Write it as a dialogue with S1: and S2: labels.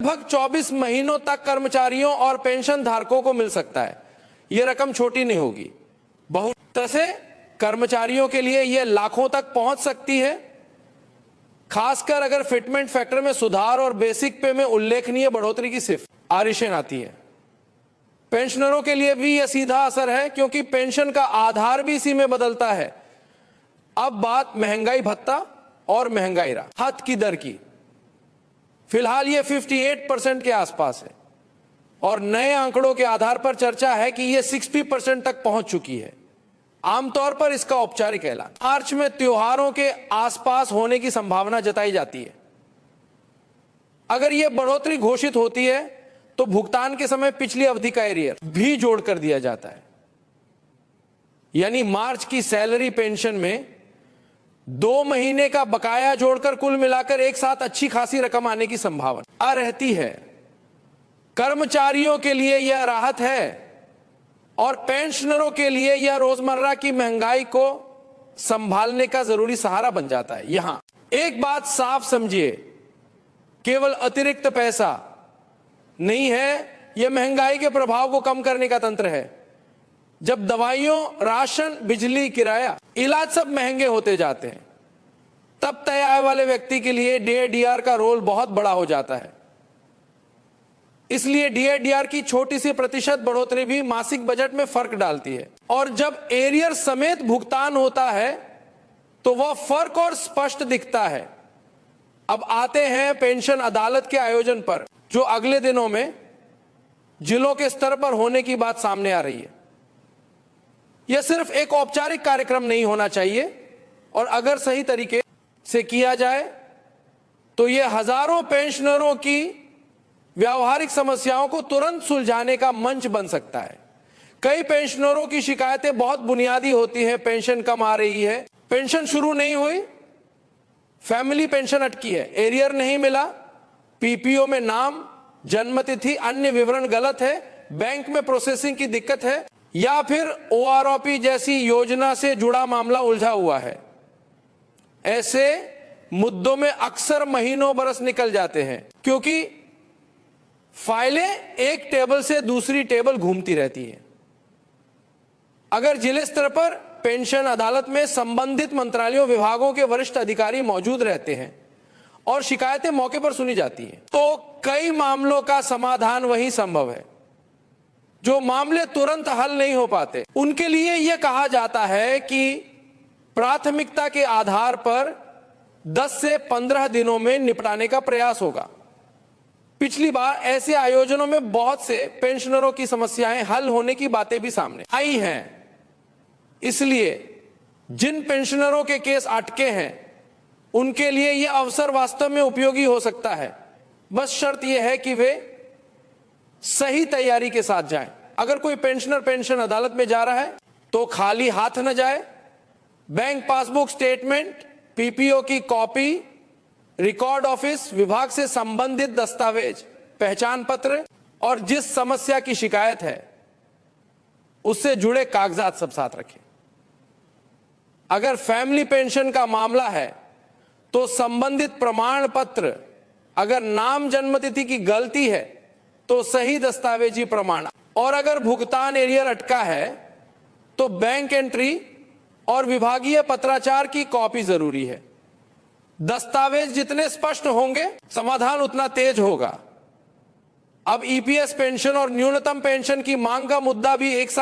S1: लगभग 24 महीनों तक कर्मचारियों और पेंशन धारकों को मिल सकता है। यह रकम छोटी नहीं होगी, बहुत तरह से कर्मचारियों के लिए यह लाखों तक पहुंच सकती है, खासकर अगर फिटमेंट फैक्टर में सुधार और बेसिक पे में उल्लेखनीय बढ़ोतरी की सिफारिशें आती है। पेंशनरों के लिए भी यह सीधा असर है, क्योंकि पेंशन का आधार भी इसी में बदलता है। अब बात महंगाई भत्ता और महंगाई राहत की दर की। फिलहाल यह 58% के आसपास है और नए आंकड़ों के आधार पर चर्चा है कि यह 60% तक पहुंच चुकी है। आमतौर पर इसका औपचारिक ऐलान मार्च में त्योहारों के आसपास होने की संभावना जताई जाती है। अगर यह बढ़ोतरी घोषित होती है तो भुगतान के समय पिछली अवधि का एरियर भी जोड़ कर दिया जाता है, यानी मार्च की सैलरी पेंशन में 2 महीने का बकाया जोड़कर कुल मिलाकर एक साथ अच्छी खासी रकम आने की संभावना रहती है। कर्मचारियों के लिए यह राहत है और पेंशनरों के लिए यह रोजमर्रा की महंगाई को संभालने का जरूरी सहारा बन जाता है। यहां एक बात साफ समझिए, केवल अतिरिक्त पैसा नहीं है, यह महंगाई के प्रभाव को कम करने का तंत्र है। जब दवाइयों, राशन, बिजली, किराया, इलाज सब महंगे होते जाते हैं, तब तय आय वाले व्यक्ति के लिए डीए/डीआर का रोल बहुत बड़ा हो जाता है। इसलिए डीए/डीआर की छोटी सी प्रतिशत बढ़ोतरी भी मासिक बजट में फर्क डालती है, और जब एरियर समेत भुगतान होता है तो वह फर्क और स्पष्ट दिखता है। अब आते हैं पेंशन अदालत के आयोजन पर, जो अगले दिनों में जिलों के स्तर पर होने की बात सामने आ रही है। यह सिर्फ एक औपचारिक कार्यक्रम नहीं होना चाहिए, और अगर सही तरीके से किया जाए तो यह हजारों पेंशनरों की व्यावहारिक समस्याओं को तुरंत सुलझाने का मंच बन सकता है। कई पेंशनरों की शिकायतें बहुत बुनियादी होती हैं। पेंशन कम आ रही है, पेंशन शुरू नहीं हुई, फैमिली पेंशन अटकी है, एरियर नहीं मिला, पीपीओ में नाम, जन्मतिथि, अन्य विवरण गलत है, बैंक में प्रोसेसिंग की दिक्कत है, या फिर ओआरओपी जैसी योजना से जुड़ा मामला उलझा हुआ है। ऐसे मुद्दों में अक्सर महीनों बरस निकल जाते हैं, क्योंकि फाइलें एक टेबल से दूसरी टेबल घूमती रहती हैं। अगर जिले स्तर पर पेंशन अदालत में संबंधित मंत्रालयों, विभागों के वरिष्ठ अधिकारी मौजूद रहते हैं और शिकायतें मौके पर सुनी जाती हैं, तो कई मामलों का समाधान वही संभव है। जो मामले तुरंत हल नहीं हो पाते, उनके लिए यह कहा जाता है कि प्राथमिकता के आधार पर 10 से 15 दिनों में निपटाने का प्रयास होगा। पिछली बार ऐसे आयोजनों में बहुत से पेंशनरों की समस्याएं हल होने की बातें भी सामने आई हैं। इसलिए जिन पेंशनरों के केस अटके हैं, उनके लिए यह अवसर वास्तव में उपयोगी हो सकता है। बस शर्त यह है कि वे सही तैयारी के साथ जाएं। अगर कोई पेंशनर पेंशन अदालत में जा रहा है तो खाली हाथ न जाए। बैंक पासबुक स्टेटमेंट, पीपीओ की कॉपी, रिकॉर्ड ऑफिस, विभाग से संबंधित दस्तावेज, पहचान पत्र और जिस समस्या की शिकायत है उससे जुड़े कागजात सब साथ रखें। अगर फैमिली पेंशन का मामला है तो संबंधित प्रमाण पत्र, अगर नाम, जन्मतिथि की गलती है तो सही दस्तावेजी प्रमाण, और अगर भुगतान एरियर अटका है तो बैंक एंट्री और विभागीय पत्राचार की कॉपी जरूरी है। दस्तावेज जितने स्पष्ट होंगे, समाधान उतना तेज होगा। अब ईपीएस पेंशन और न्यूनतम पेंशन की मांग का मुद्दा भी एक साथ